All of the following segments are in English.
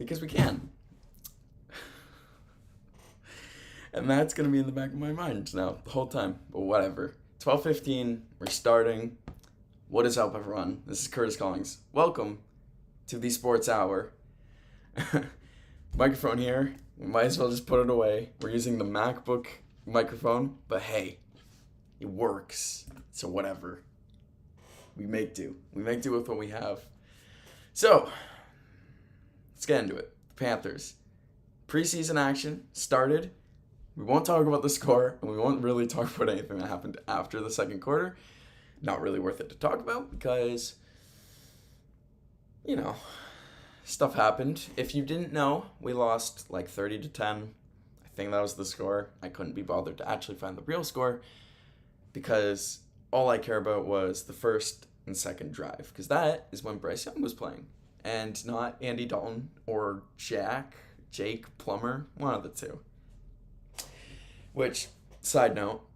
because we can. And that's going to be in the back of my mind now the whole time. But whatever. 12:15, we're starting. What is up, everyone? This is Curtis Collings. Welcome to the Sports Hour. Microphone here. We might as well just put it away. We're using the MacBook microphone, but hey, it works. So whatever. We make do. We make do with what we have. So, let's get into it. The Panthers. Preseason action started. We won't talk about the score, and we won't really talk about anything that happened after the second quarter. Not really worth it to talk about because, stuff happened. If you didn't know, we lost like 30-10. I think that was the score. I couldn't be bothered to actually find the real score because all I care about was the first and second drive because that is when Bryce Young was playing and not Andy Dalton or Jake Plummer, one of the two. Which, side note,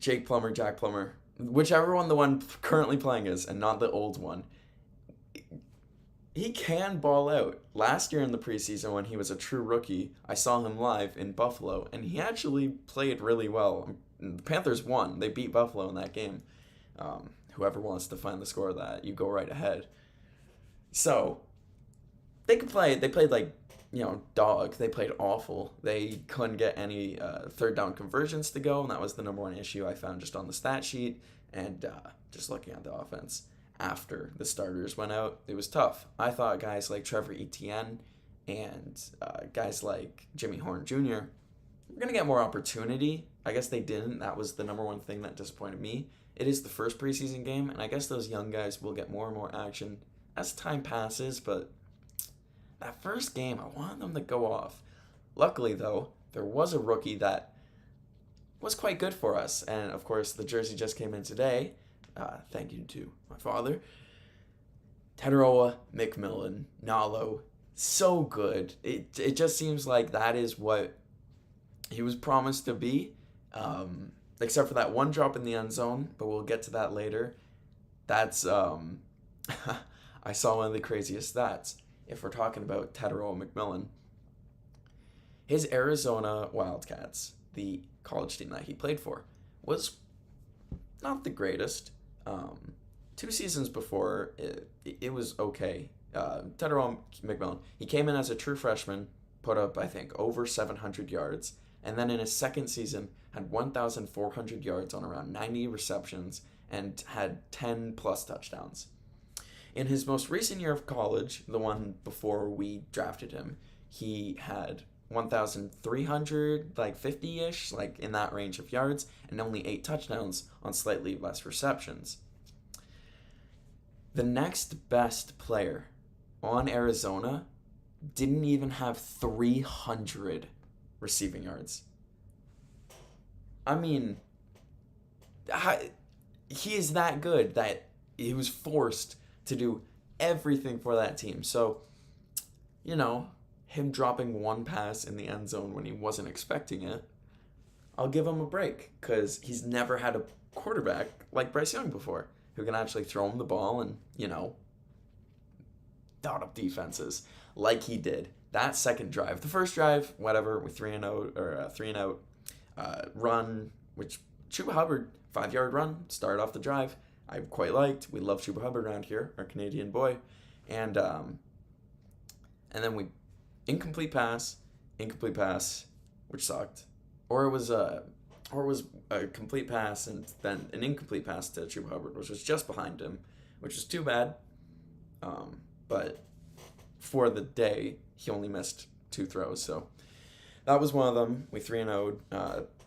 Jack Plummer, whichever one the one currently playing is and not the old one, he can ball out. Last year in the preseason when he was a true rookie, I saw him live in Buffalo, and he actually played really well. The Panthers won. They beat Buffalo in that game. Whoever wants to find the score of that, you go right ahead. So, they could play. They played like, dog. They played awful. They couldn't get any third down conversions to go, and that was the number one issue I found just on the stat sheet and just looking at the offense. After the starters went out, it was tough. I thought guys like Trevor Etienne and guys like Jimmy Horn Jr. were going to get more opportunity. I guess they didn't. That was the number one thing that disappointed me. It is the first preseason game, and I guess those young guys will get more and more action as time passes, but that first game, I wanted them to go off. Luckily, though, there was a rookie that was quite good for us, and of course, the jersey just came in today. Thank you to my father. Teteroa McMillan, Nalo, so good. It just seems like that is what he was promised to be, except for that one drop in the end zone, but we'll get to that later. That's, I saw one of the craziest stats. If we're talking about Teteroa McMillan, his Arizona Wildcats, the college team that he played for, was not the greatest. 2 seasons before, it was okay. Teteroa McMillan, he came in as a true freshman, put up, I think, over 700 yards, and then in his second season had 1,400 yards on around 90 receptions and had 10-plus touchdowns. In his most recent year of college, the one before we drafted him, he had 1,300, 50-ish, in that range of yards, and only 8 touchdowns on slightly less receptions. The next best player on Arizona didn't even have 300 receiving yards. I mean, he is that good that he was forced to do everything for that team. So, him dropping one pass in the end zone when he wasn't expecting it, I'll give him a break because he's never had a quarterback like Bryce Young before who can actually throw him the ball and, dot up defenses like he did. That second drive, the first drive, whatever, with 3-and-out run, which Chuba Hubbard, 5-yard run, started off the drive. I quite liked. We love Chuba Hubbard around here, our Canadian boy. And then we incomplete pass, which sucked. Or it was a complete pass and then an incomplete pass to Chuba Hubbard, which was just behind him, which was too bad. But for the day, he only missed 2 throws, so that was one of them. We 3-0'd.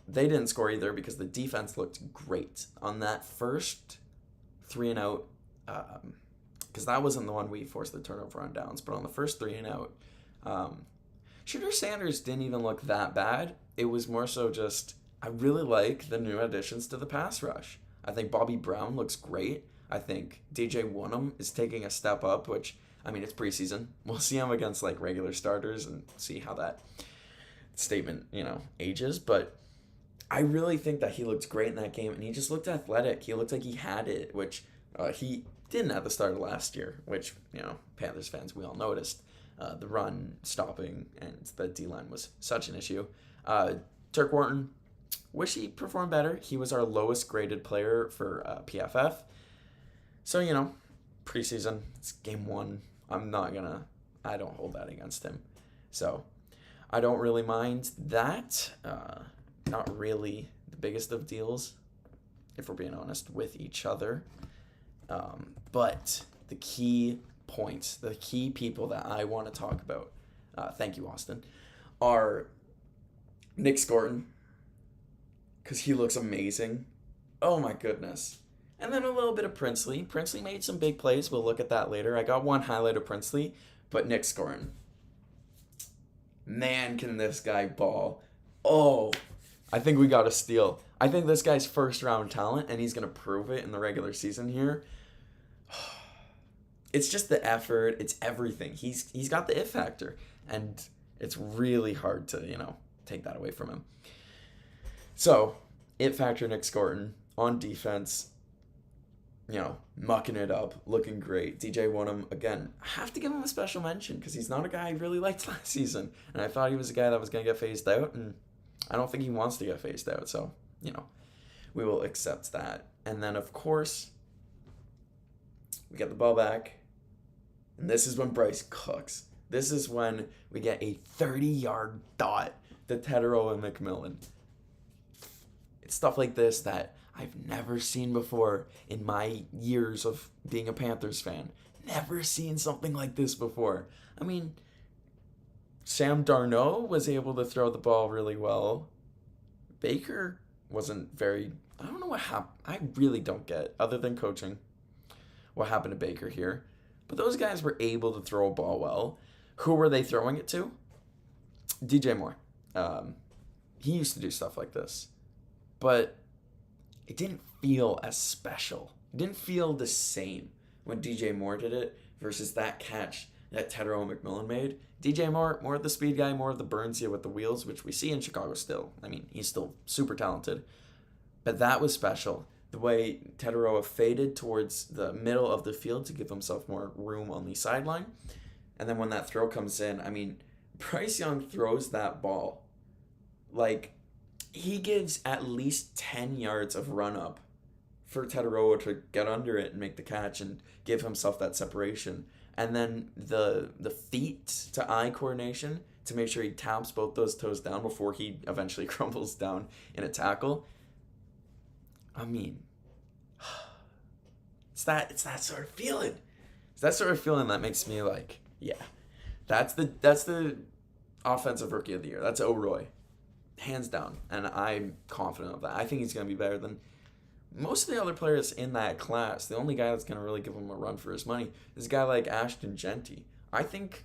They didn't score either because the defense looked great on that first 3-and-out, because that wasn't the one we forced the turnover on downs, but on the first 3-and-out, Shooter Sanders didn't even look that bad. It was more so just, I really like the new additions to the pass rush. I think Bobby Brown looks great. I think DJ Wonnum is taking a step up, which, it's preseason. We'll see him against, regular starters and see how that statement, ages, but I really think that he looked great in that game, and he just looked athletic. He looked like he had it, which he didn't at the start of last year, which, Panthers fans, we all noticed. the run stopping, and the D-line was such an issue. Turk Wharton, wish he performed better. He was our lowest graded player for PFF. So, preseason, it's game 1. I don't hold that against him. So, I don't really mind that. Not really the biggest of deals, if we're being honest, with each other. But the key points, the key people that I want to talk about, thank you, Austin, are Nick Scorton, because he looks amazing. Oh my goodness. And then a little bit of Princely. Princely made some big plays. We'll look at that later. I got one highlight of Princely, but Nick Scorton. Man, can this guy ball. Oh, I think we got a steal. I think this guy's first-round talent, and he's going to prove it in the regular season here. It's just the effort. It's everything. He's got the it factor, and it's really hard to, take that away from him. So, it factor Nick Scorton on defense, mucking it up, looking great. DJ Wonnum, again, I have to give him a special mention because he's not a guy I really liked last season. And I thought he was a guy that was going to get phased out, and I don't think he wants to get phased out. So, we will accept that. And then, of course, we get the ball back. And this is when Bryce cooks. This is when we get a 30-yard dot to Tetero and McMillan. It's stuff like this that I've never seen before in my years of being a Panthers fan. Never seen something like this before. I mean, Sam Darnold was able to throw the ball really well. Baker wasn't very... I don't know what happened. I really don't get, other than coaching, what happened to Baker here. But those guys were able to throw a ball well. Who were they throwing it to? DJ Moore. He used to do stuff like this. But it didn't feel as special. It didn't feel the same when DJ Moore did it versus that catch that Tetero and McMillan made. DJ Moore, more of the speed guy, more of the burns you with the wheels, which we see in Chicago still. I mean, he's still super talented. But that was special. The way Tetero faded towards the middle of the field to give himself more room on the sideline. And then when that throw comes in, I mean, Bryce Young throws that ball. Like, he gives at least 10 yards of run up for Tetero to get under it and make the catch and give himself that separation. And then the feet to eye coordination to make sure he taps both those toes down before he eventually crumbles down in a tackle. I mean, it's that sort of feeling. It's that sort of feeling that makes me like, yeah, that's the offensive rookie of the year. That's O'Roy, hands down, and I'm confident of that. I think he's going to be better than most of the other players in that class. The only guy that's going to really give him a run for his money is a guy like Ashton Genty. I think,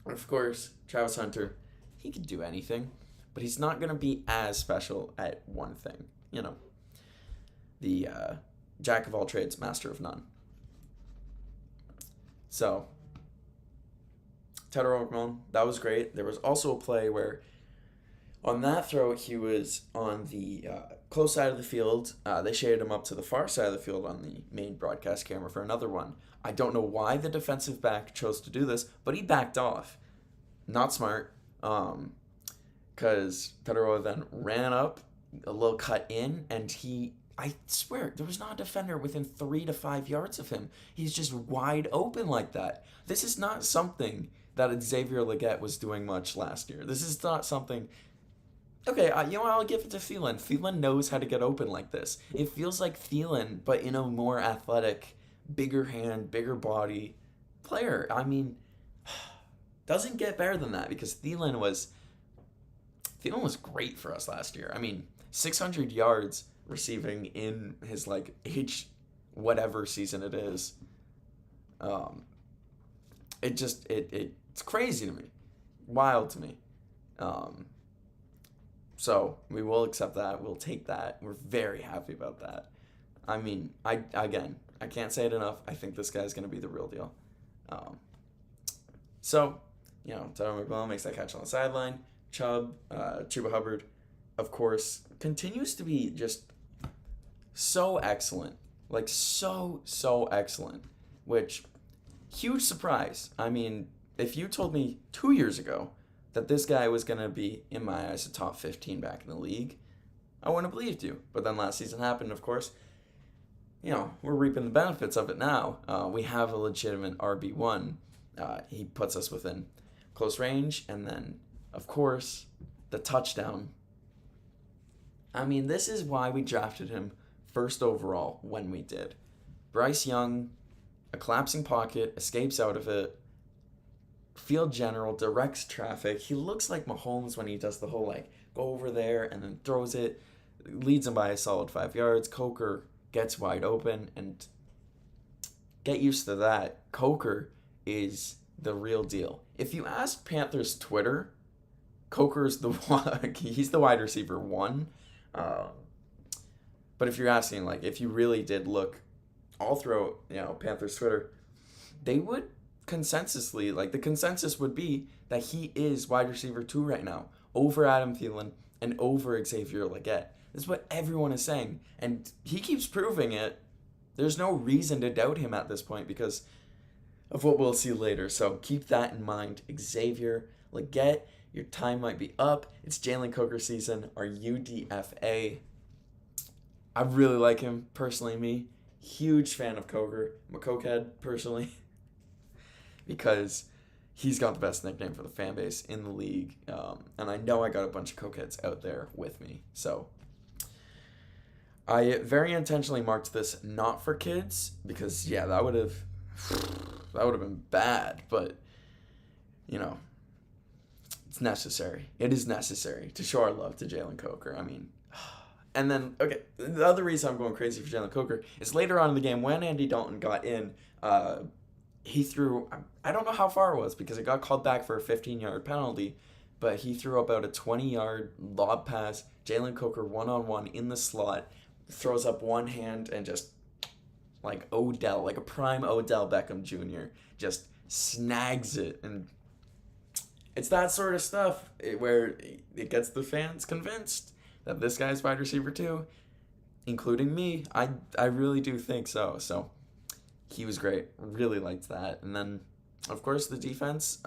of course, Travis Hunter, he could do anything, but he's not going to be as special at one thing, the jack of all trades, master of none. So, Tetero McMillan, that was great. There was also a play where on that throw, he was on the close side of the field. They shaded him up to the far side of the field on the main broadcast camera for another one. I don't know why the defensive back chose to do this, but he backed off. Not smart, because Tetero then ran up, a little cut in, and I swear, there was not a defender within 3 to 5 yards of him. He's just wide open like that. This is not something that Xavier Legette was doing much last year. This is not something... Okay, I'll give it to Thielen. Thielen knows how to get open like this. It feels like Thielen, but in a more athletic, bigger hand, bigger body player. I mean, doesn't get better than that because Thielen was great for us last year. I mean, 600 yards receiving in his age whatever season it is. It's crazy to me, wild to me. So we will accept that. We'll take that. We're very happy about that. I mean, I can't say it enough. I think this guy's going to be the real deal. So, Tyler McMillan makes that catch on the sideline. Chuba Hubbard, of course, continues to be just so excellent. So excellent. Which, huge surprise. I mean, if you told me 2 years ago that this guy was going to be, in my eyes, a top 15 back in the league, I wouldn't have believed you. But then last season happened, of course. We're reaping the benefits of it now. We have a legitimate RB1. He puts us within close range. And then, of course, the touchdown. I mean, this is why we drafted him first overall when we did. Bryce Young, a collapsing pocket, escapes out of it. Field general, directs traffic. He looks like Mahomes when he does the whole, go over there and then throws it. Leads him by a solid 5 yards. Coker gets wide open, and get used to that. Coker is the real deal. If you ask Panthers Twitter, Coker's he's the wide receiver 1. But if you're asking, if you really did look all throughout, Panthers Twitter, they would consensusly, the consensus would be that he is wide receiver 2 right now, over Adam Thielen and over Xavier Legette. This is what everyone is saying, and he keeps proving it. There's no reason to doubt him at this point because of what we'll see later. So keep that in mind. Xavier Legette, your time might be up. It's Jalen Coker season, our UDFA. I really like him, personally, me. Huge fan of Coker. I'm a cokehead, personally, because he's got the best nickname for the fan base in the league. And I know I got a bunch of cokeheads out there with me. So I very intentionally marked this not for kids because, that would have been bad. But, it's necessary. It is necessary to show our love to Jalen Coker. I mean, and then, okay, the other reason I'm going crazy for Jalen Coker is later on in the game when Andy Dalton got in, he threw, I don't know how far it was because it got called back for a 15-yard penalty, but he threw about a 20-yard lob pass. Jalen Coker one-on-one in the slot, throws up one hand and just, like Odell, like a prime Odell Beckham Jr., just snags it. And it's that sort of stuff where it gets the fans convinced that this guy's wide receiver 2, including me. I really do think so. So he was great. Really liked that. And then, of course, the defense,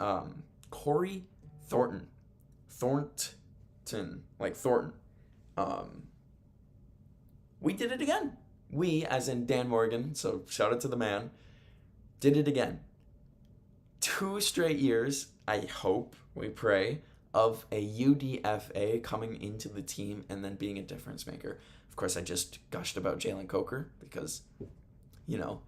Corey Thornton. Thornton. We did it again. We, as in Dan Morgan, so shout out to the man, did it again. 2 straight years, I hope, we pray, of a UDFA coming into the team and then being a difference maker. Of course, I just gushed about Jalen Coker because,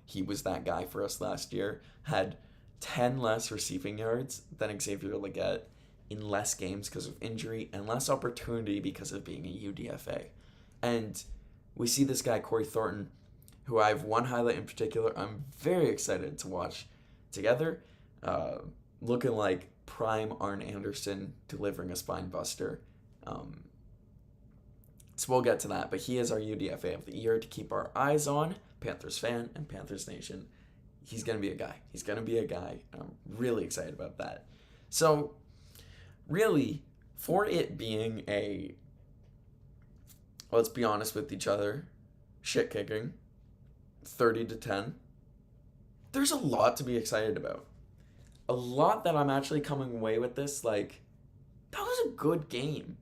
he was that guy for us last year. Had 10 less receiving yards than Xavier Legette in less games because of injury and less opportunity because of being a UDFA. And we see this guy, Corey Thornton, who I have one highlight in particular I'm very excited to watch together, looking like prime Arn Anderson delivering a spine buster. So we'll get to that, but he is our UDFA of the year to keep our eyes on. Panthers fan and Panthers Nation. He's going to be a guy. I'm really excited about that. So, really, for it being a, let's be honest with each other, shit kicking, 30-10, there's a lot to be excited about. A lot that I'm actually coming away with this, that was a good game.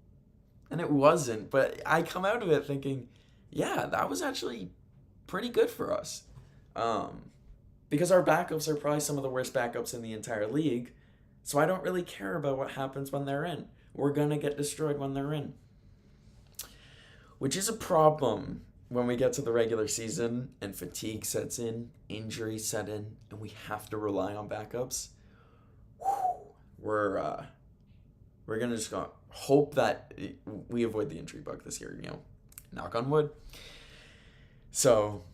And it wasn't, but I come out of it thinking, yeah, that was actually pretty good for us. Because our backups are probably some of the worst backups in the entire league, so I don't really care about what happens when they're in. We're going to get destroyed when they're in. Which is a problem when we get to the regular season and fatigue sets in, injuries set in, and we have to rely on backups. We're going to just hope that we avoid the injury bug this year, knock on wood. So,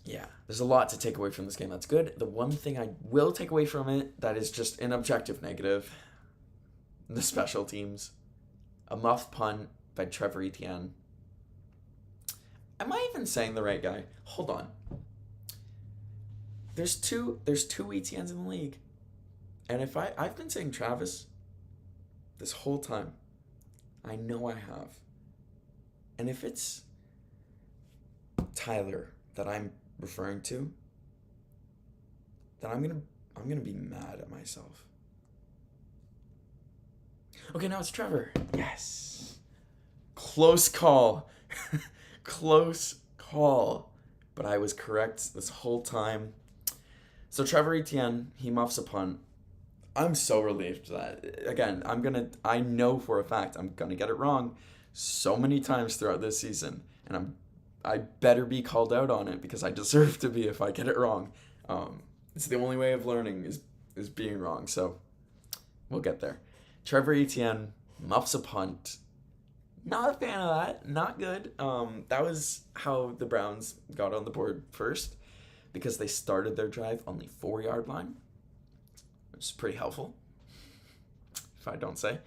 yeah, there's a lot to take away from this game. That's good. The one thing I will take away from it that is just an objective negative, the special teams. A muffed punt by Trevor Etienne. Am I even saying the right guy? Hold on. There's two Etiennes in the league. And if I've been saying Travis this whole time. I know I have. And if it's Tyler that I'm referring to, then I'm going to I'm going to be mad at myself. Okay, now it's Trevor. Yes. Close call. Close call. But I was correct this whole time. So Trevor Etienne, he muffs a punt. I'm so relieved that, again, I know for a fact I'm going to get it wrong so many times throughout this season. And I better be called out on it because I deserve to be if I get it wrong. It's the only way of learning is being wrong. So we'll get there. Trevor Etienne muffs a punt. Not a fan of that. Not good. That was how the Browns got on the board first because they started their drive on the 4-yard line, which is pretty helpful, if I don't say.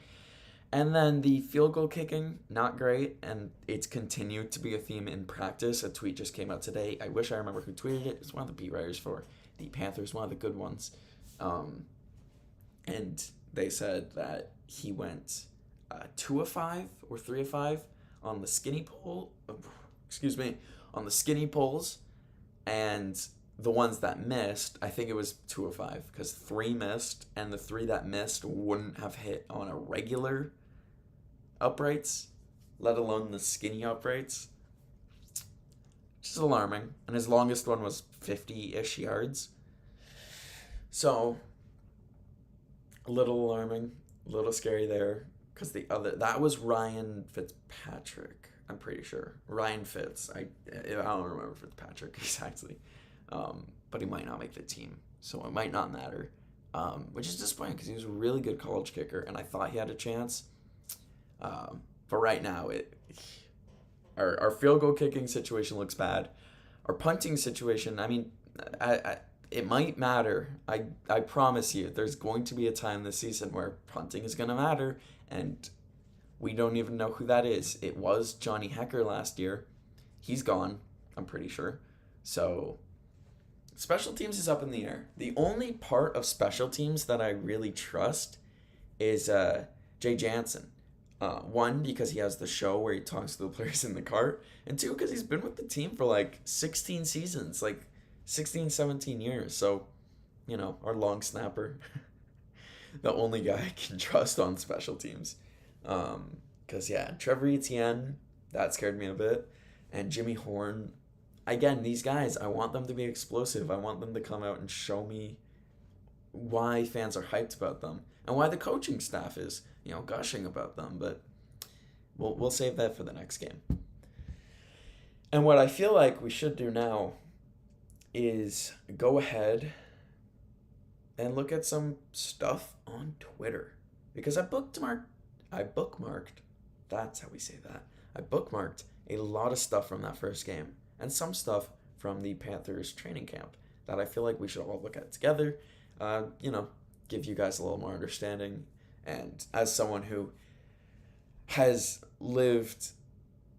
And then the field goal kicking, not great, and it's continued to be a theme in practice. A tweet just came out today. I wish I remember who tweeted it. It's one of the beat writers for the Panthers, one of the good ones. And they said that he went 2 of 5 or 3 of 5 on the skinny pole. On the skinny poles, and the ones that missed, I think it was 2 of 5 because 3 missed, and the 3 that missed wouldn't have hit on a regular uprights, let alone the skinny uprights. Which is alarming. And his longest one was 50-ish yards. So, a little alarming, a little scary there. Because that was Ryan Fitzpatrick, I'm pretty sure. Ryan Fitz. I don't remember Fitzpatrick exactly. But he might not make the team. So it might not matter. Which is disappointing because he was a really good college kicker. And I thought he had a chance. But right now, our field goal kicking situation looks bad. Our punting situation, I mean, it might matter. I promise you, there's going to be a time this season where punting is going to matter, and we don't even know who that is. It was Johnny Hecker last year. He's gone, I'm pretty sure. So, special teams is up in the air. The only part of special teams that I really trust is Jay Jansen. 1, because he has the show where he talks to the players in the cart, and 2, because he's been with the team for like 16 seasons, like 16, 17 years. So, our long snapper, the only guy I can trust on special teams. Because, Trevor Etienne, that scared me a bit. And Jimmy Horn, again, these guys, I want them to be explosive. I want them to come out and show me why fans are hyped about them and why the coaching staff is, gushing about them. But we'll save that for the next game. And what I feel like we should do now is go ahead and look at some stuff on Twitter. Because I bookmarked, that's how we say that. I bookmarked a lot of stuff from that first game and some stuff from the Panthers training camp that I feel like we should all look at together, give you guys a little more understanding. And as someone who has lived,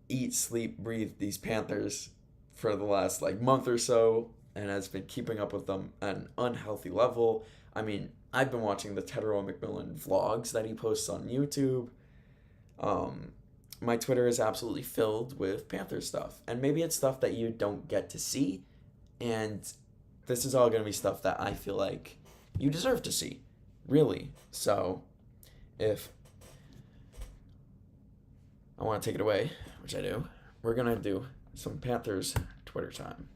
eat, sleep, breathe these Panthers for the last month or so, and has been keeping up with them at an unhealthy level. I mean, I've been watching the Tedero McMillan vlogs that he posts on YouTube. My Twitter is absolutely filled with Panther stuff. And maybe it's stuff that you don't get to see. And this is all going to be stuff that I feel like you deserve to see, really. So, if I want to take it away, which I do, we're going to do some Panthers Twitter time.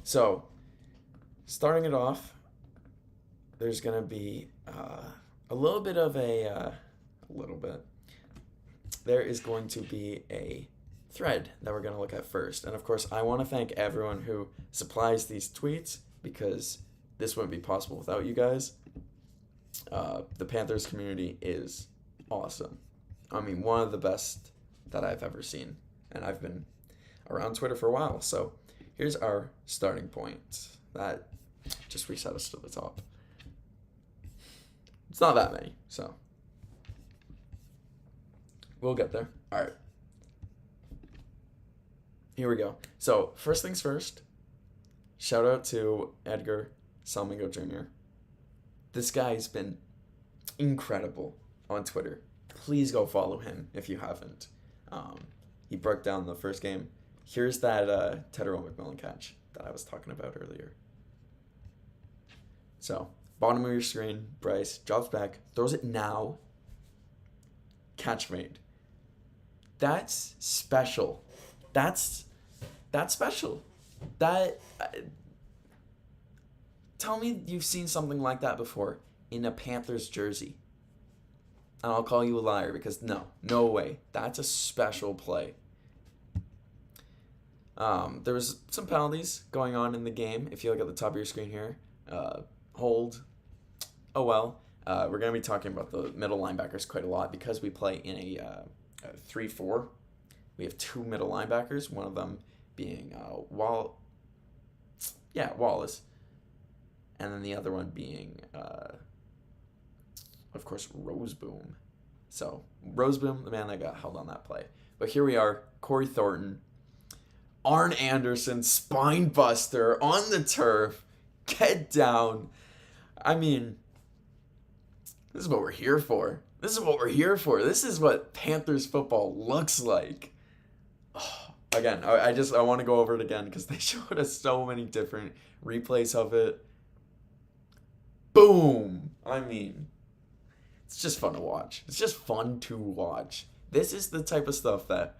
So, starting it off, there's going to be a little bit of there is going to be a thread that we're going to look at first. And of course, I want to thank everyone who supplies these tweets because this wouldn't be possible without you guys. The Panthers community is awesome. I mean, one of the best that I've ever seen. And I've been around Twitter for a while. So here's our starting point. That just reset us to the top. It's not that many, so we'll get there. All right. Here we go. So first things first, shout out to Edgar Salmingo Jr. This guy's been incredible on Twitter. Please go follow him if you haven't. He broke down the first game. Here's that Tedero McMillan catch that I was talking about earlier. So Bottom of your screen, Bryce drops back, throws it now, catch made. That's special. That's special. That tell me you've seen something like that before in a Panthers jersey. And I'll call you a liar because no way. That's a special play. There was some penalties going on in the game. If you look at the top of your screen here, hold. Oh well. We're going to be talking about the middle linebackers quite a lot because we play in a 3-4. We have two middle linebackers, one of them being Wallace, and then the other one being, of course, Roseboom. So, Roseboom, the man that got held on that play. But here we are, Corey Thornton, Arn Anderson, spine buster on the turf, get down. I mean, this is what we're here for. This is what Panthers football looks like. Oh, again, I want to go over it again because they showed us so many different replays of it. Boom! I mean, it's just fun to watch. This is the type of stuff that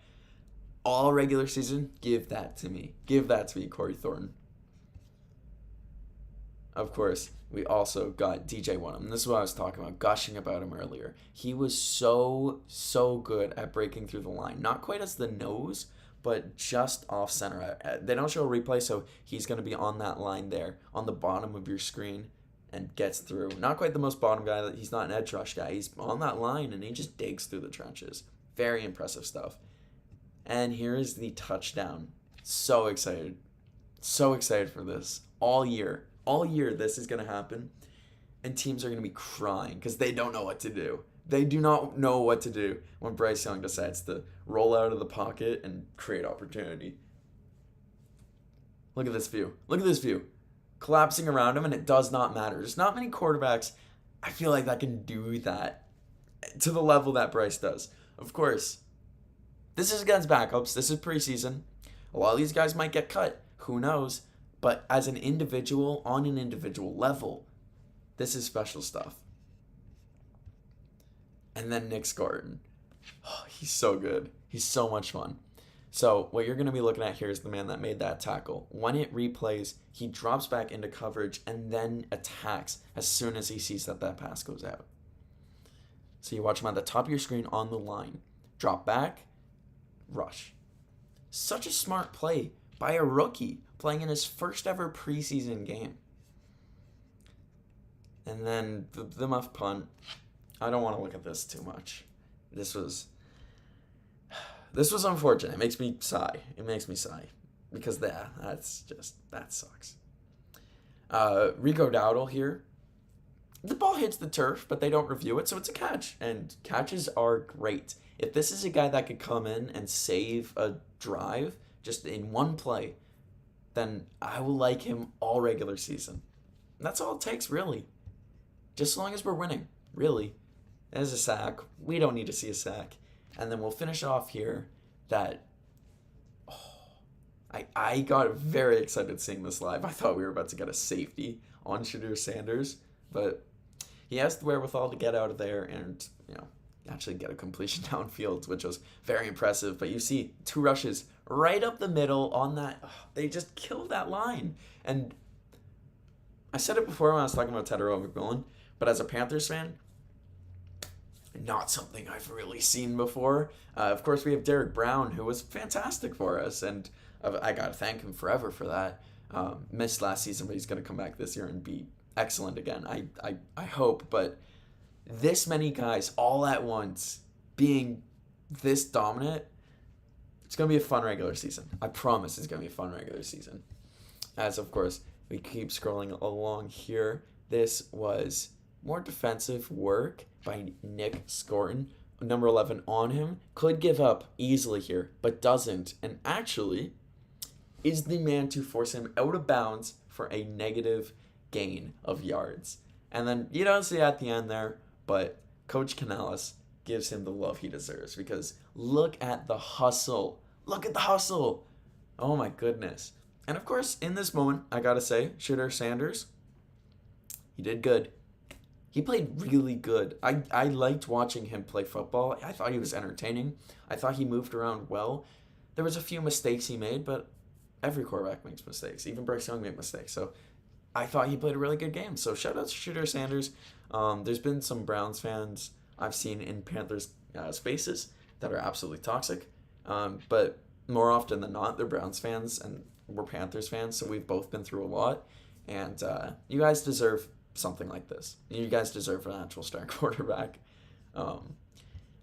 all regular season, give that to me. Give that to me, Corey Thornton. Of course, we also got DJ Wonnum. This is what I was talking about, gushing about him earlier. He was so good at breaking through the line. Not quite as the nose, but just off center. They don't show a replay, so he's going to be on that line there, on the bottom of your screen, and gets through. Not quite the most bottom guy. He's not an edge rush guy. He's on that line, and he just digs through the trenches. Very impressive stuff. And here is the touchdown. So excited. So excited for this. All year this is going to happen. And teams are going to be crying because they don't know what to do. They do not know what to do when Bryce Young decides to roll out of the pocket and create opportunity. Look at this view. Collapsing around him, and it does not matter. There's not many quarterbacks, I feel like, that can do that to the level that Bryce does. Of course, this is against backups. This is preseason. A lot of these guys might get cut. Who knows? But as an individual, on an individual level, this is special stuff. And then Nick Gordon. Oh, he's so good. He's so much fun. So what you're going to be looking at here is the man that made that tackle. When it replays, he drops back into coverage and then attacks as soon as he sees that pass goes out. So you watch him at the top of your screen on the line. Drop back, rush. Such a smart play by a rookie playing in his first ever preseason game. And then the muff punt. I don't want to look at this too much. This was unfortunate. It makes me sigh. Because that sucks. Rico Dowdle here. The ball hits the turf, but they don't review it, so it's a catch. And catches are great. If this is a guy that could come in and save a drive just in one play, then I will like him all regular season. And that's all it takes, really. Just as long as we're winning, really. There's a sack. We don't need to see a sack. And then we'll finish off here that I got very excited seeing this live. I thought we were about to get a safety on Shadur Sanders, but he has the wherewithal to get out of there and, actually get a completion downfield, which was very impressive. But you see 2 rushes right up the middle on that. They just killed that line. And I said it before when I was talking about Tedero McMillan, but as a Panthers fan, not something I've really seen before. Of course, we have Derek Brown, who was fantastic for us, and I got to thank him forever for that. Missed last season, but he's going to come back this year and be excellent again. I hope, but this many guys all at once being this dominant, it's going to be a fun regular season. I promise it's going to be a fun regular season. As, of course, we keep scrolling along here. This was more defensive work by Nick Scorton. Number 11 on him. Could give up easily here, but doesn't. And actually is the man to force him out of bounds for a negative gain of yards. And then you don't see at the end there, but Coach Canales gives him the love he deserves because look at the hustle. Look at the hustle. Oh my goodness. And of course, in this moment, I gotta say, Shadur Sanders, He did good. He played really good. I liked watching him play football. I thought he was entertaining. I thought he moved around well. There was a few mistakes he made, but every quarterback makes mistakes. Even Bryce Young made mistakes. So I thought he played a really good game. So shout out to Shooter Sanders. There's been some Browns fans I've seen in Panthers spaces that are absolutely toxic. But more often than not, they're Browns fans and we're Panthers fans. So we've both been through a lot. And you guys deserve something like this. You guys deserve an actual star quarterback. And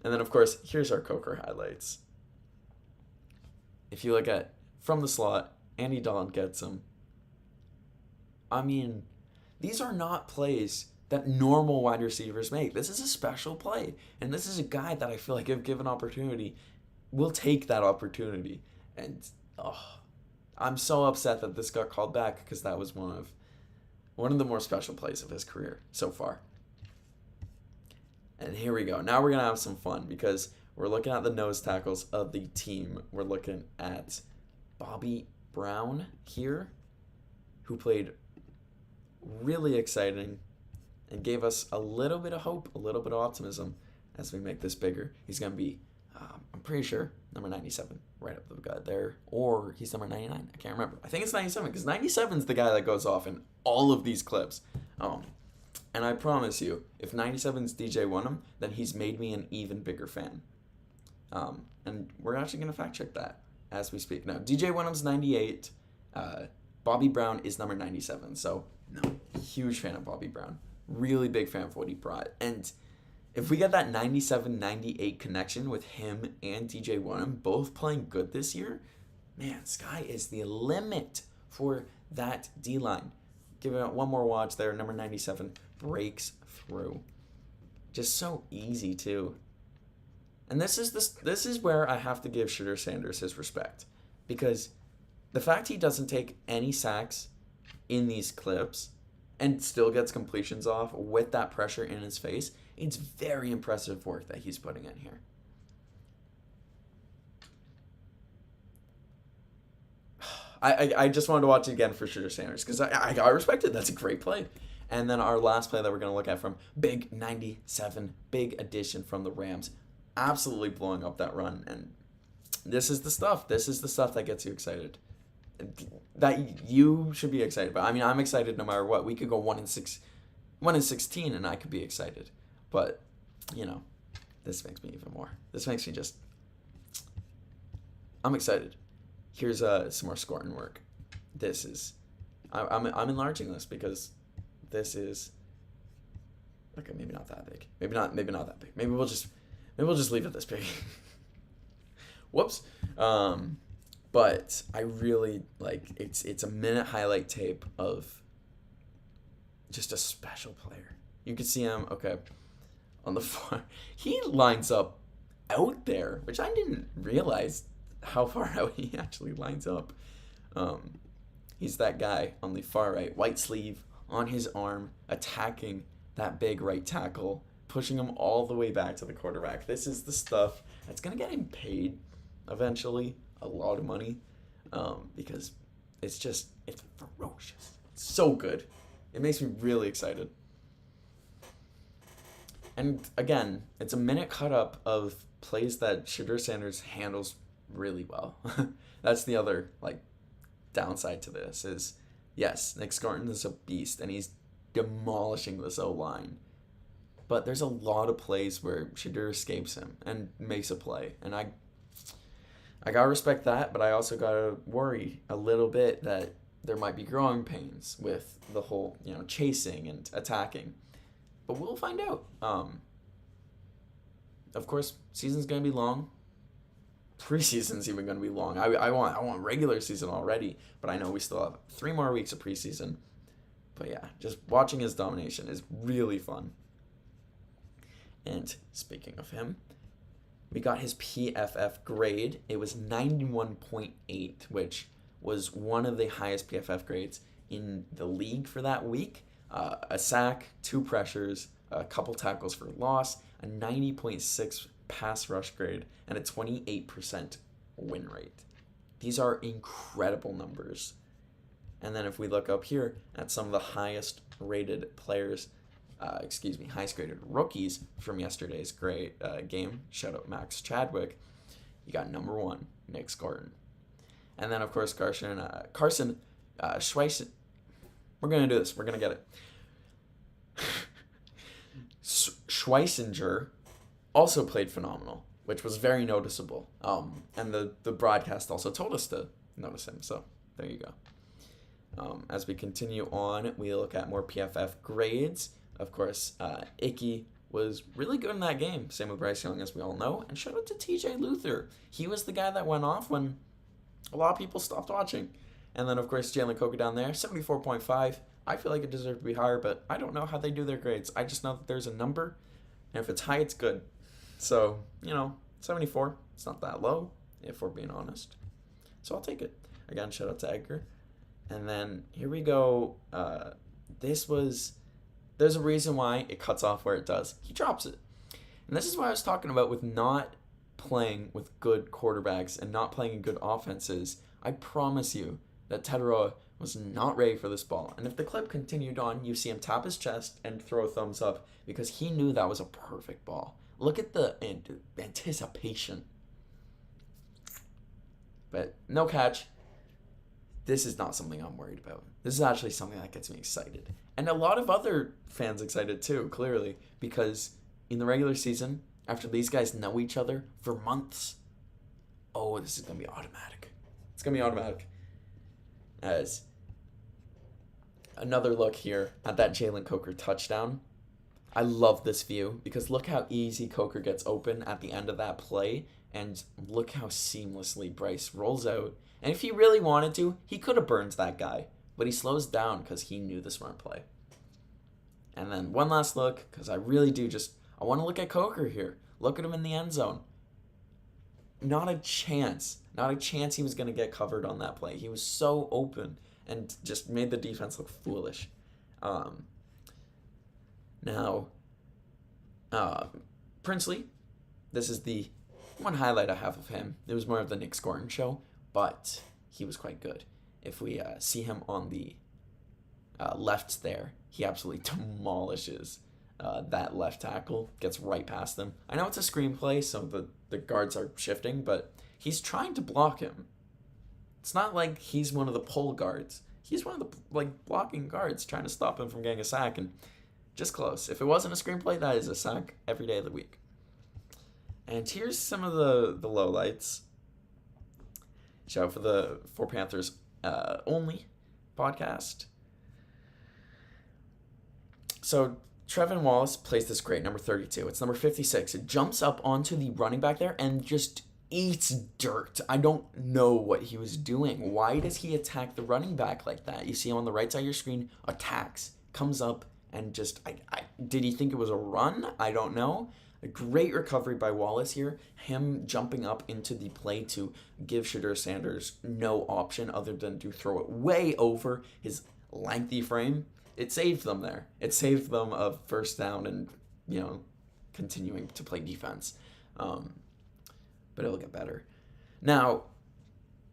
then, of course, here's our Coker highlights. If you look at from the slot, Andy Dalton gets him. I mean, these are not plays that normal wide receivers make. This is a special play. And this is a guy that I feel like if given opportunity, will take that opportunity. And I'm so upset that this got called back because that was one of the more special plays of his career so far. And here we go. Now we're going to have some fun because we're looking at the nose tackles of the team. We're looking at Bobby Brown here, who played really exciting and gave us a little bit of hope, a little bit of optimism as we make this bigger. He's going to be, I'm pretty sure, number 97 right up the gut there. Or he's number 99. I can't remember. I think it's 97 because 97 is the guy that goes off in all of these clips. And I promise you, if 97's DJ Wonnum, then he's made me an even bigger fan. And we're actually going to fact check that as we speak. Now, DJ Wonnum's 98. Bobby Brown is number 97. So, no, huge fan of Bobby Brown. Really big fan of what he brought. And if we get that 97-98 connection with him and DJ Wonnum both playing good this year, man, sky is the limit for that D-line. Give it one more watch there. Number 97 breaks through. Just so easy, too. And this is where I have to give Shooter Sanders his respect. Because the fact he doesn't take any sacks in these clips and still gets completions off with that pressure in his face, it's very impressive work that he's putting in here. I just wanted to watch it again for Shooter Sanders because I respect it. That's a great play. And then our last play that we're going to look at from Big 97, big addition from the Rams. Absolutely blowing up that run. And this is the stuff. This is the stuff that gets you excited. That you should be excited about. I mean, I'm excited no matter what. We could go 1-16 and I could be excited. But, this makes me even more. This makes me just... I'm excited. Here's some more scoring work. This is... I'm enlarging this because this is... Okay, maybe not that big. Maybe not that big. Maybe we'll just leave it this big. Whoops. But I really it's a minute highlight tape of just a special player. You can see him, okay, on the far. He lines up out there, which I didn't realize how far out he actually lines up. He's that guy on the far right, white sleeve on his arm, attacking that big right tackle, pushing him all the way back to the quarterback. This is the stuff that's going to get him paid eventually, a lot of money, because it's ferocious. It's so good. It makes me really excited. And again, it's a minute cut up of plays that Shooter Sanders handles really well. That's the other downside to this is, yes, Nick Scotton is a beast and he's demolishing this O-line. But there's a lot of plays where Shooter escapes him and makes a play. And I gotta respect that, but I also gotta worry a little bit that there might be growing pains with the whole, chasing and attacking. But we'll find out. Of course, season's gonna be long. Preseason's even gonna be long. I want regular season already, but I know we still have 3 more weeks of preseason. But yeah, just watching his domination is really fun. And speaking of him, we got his PFF grade. It was 91.8, which was one of the highest PFF grades in the league for that week. A sack, 2 pressures, a couple tackles for loss, a 90.6 pass rush grade, and a 28% win rate. These are incredible numbers. And then if we look up here at some of the highest rated players, highest graded rookies from yesterday's great game, shout out Max Chadwick, you got number 1, Nick Scorton. And then, of course, Carson Schweissen. We're going to do this. We're going to get it. Schweisinger also played phenomenal, which was very noticeable. And the broadcast also told us to notice him. So there you go. As we continue on, we look at more PFF grades. Of course, Icky was really good in that game. Same with Bryce Young, as we all know. And shout out to TJ Luther. He was the guy that went off when a lot of people stopped watching. And then, of course, Jalen Coker down there, 74.5. I feel like it deserved to be higher, but I don't know how they do their grades. I just know that there's a number, and if it's high, it's good. So, 74. It's not that low, if we're being honest. So I'll take it. Again, shout out to Edgar. And then here we go. There's a reason why it cuts off where it does. He drops it. And this is what I was talking about with not playing with good quarterbacks and not playing in good offenses. I promise you that Teteroa was not ready for this ball. And if the clip continued on, you see him tap his chest and throw a thumbs up because he knew that was a perfect ball. Look at the anticipation. But no catch. This is not something I'm worried about. This is actually something that gets me excited. And a lot of other fans excited too, clearly, because in the regular season, after these guys know each other for months, this is going to be automatic. It's going to be automatic. As another look here at that Jalen Coker touchdown. I love this view because look how easy Coker gets open at the end of that play, and look how seamlessly Bryce rolls out. And if he really wanted to, he could have burned that guy, but he slows down because he knew the smart play. And then one last look, because I really do I want to look at Coker here. Look at him in the end zone. Not a chance he was going to get covered on that play. He was so open and just made the defense look foolish. Now, Princely, this is the one highlight I have of him. It was more of the Nick Scorton show, but he was quite good. If we see him on the left there, he absolutely demolishes that left tackle, gets right past them. I know it's a screenplay, so the guards are shifting, but he's trying to block him. It's not like he's one of the pull guards. He's one of the blocking guards trying to stop him from getting a sack, and just close. If it wasn't a screenplay, that is a sack every day of the week. And here's some of the lowlights. Shout out for the For Panthers Only podcast. So Trevin Wallace plays this great, number 32. It's number 56. It jumps up onto the running back there and just eats dirt. I don't know what he was doing. Why does he attack the running back like that? You see him on the right side of your screen, attacks, comes up, and just, did he think it was a run? I don't know. A great recovery by Wallace here. Him jumping up into the play to give Shadur Sanders no option other than to throw it way over his lengthy frame. It saved them there. It saved them a first down and, continuing to play defense. But it'll get better. Now,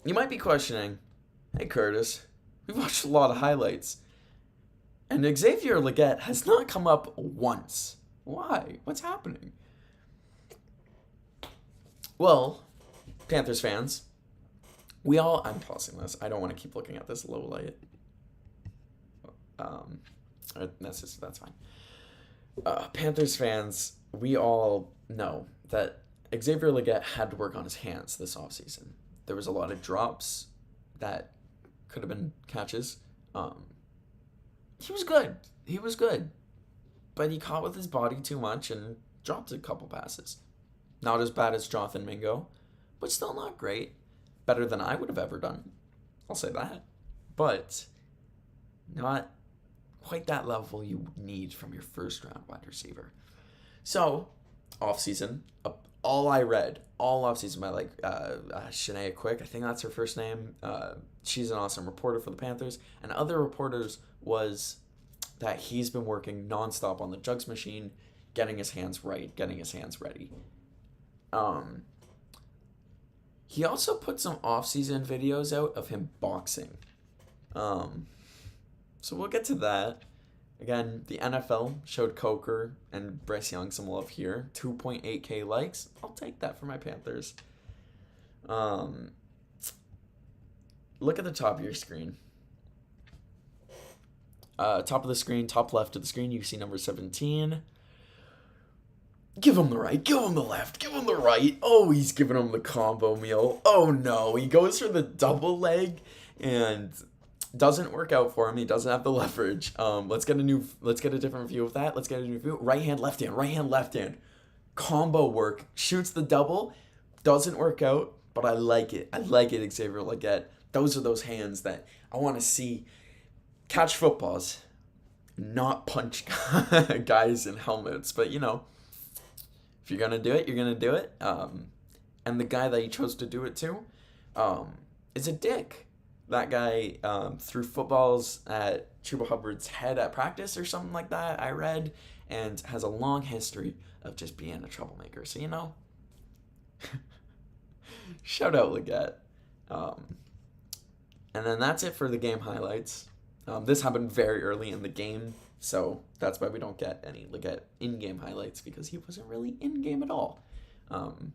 you might be questioning, hey, Curtis, we've watched a lot of highlights, and Xavier Legette has not come up once. Why? What's happening? Well, Panthers fans, I'm pausing this. I don't want to keep looking at this low light. That's fine. Panthers fans, we all know that Xavier Legette had to work on his hands this offseason. There was a lot of drops that could have been catches. He was good. But he caught with his body too much and dropped a couple passes. Not as bad as Jonathan Mingo, but still not great. Better than I would have ever done. I'll say that. But not quite that level you need from your first round wide receiver. So, offseason, all offseason by Shania Quick, I think that's her first name. She's an awesome reporter for the Panthers. And other reporters was that he's been working nonstop on the jugs machine, getting his hands right, getting his hands ready. He also put some off-season videos out of him boxing. So we'll get to that. Again, the NFL showed Coker and Bryce Young some love here. 2.8K likes. I'll take that for my Panthers. Look at the top of your screen. Top of the screen, top left of the screen, you see number 17. Give him the right, give him the left, give him the right. Oh, he's giving him the combo meal. Oh no, he goes for the double leg and doesn't work out for him. He doesn't have the leverage. Let's get a different view of that. Let's get a new view. Right hand, left hand. Combo work. Shoots the double. Doesn't work out, but I like it. I like it, Xavier Legette. Those are those hands that I want to see catch footballs, not punch guys in helmets. But, if you're going to do it, you're going to do it. And the guy that he chose to do it to is a dick. That guy threw footballs at Chuba Hubbard's head at practice or something like that, I read, and has a long history of just being a troublemaker. So, shout out Legette. And then that's it for the game highlights. This happened very early in the game, so that's why we don't get any Legette in-game highlights, because he wasn't really in-game at all. And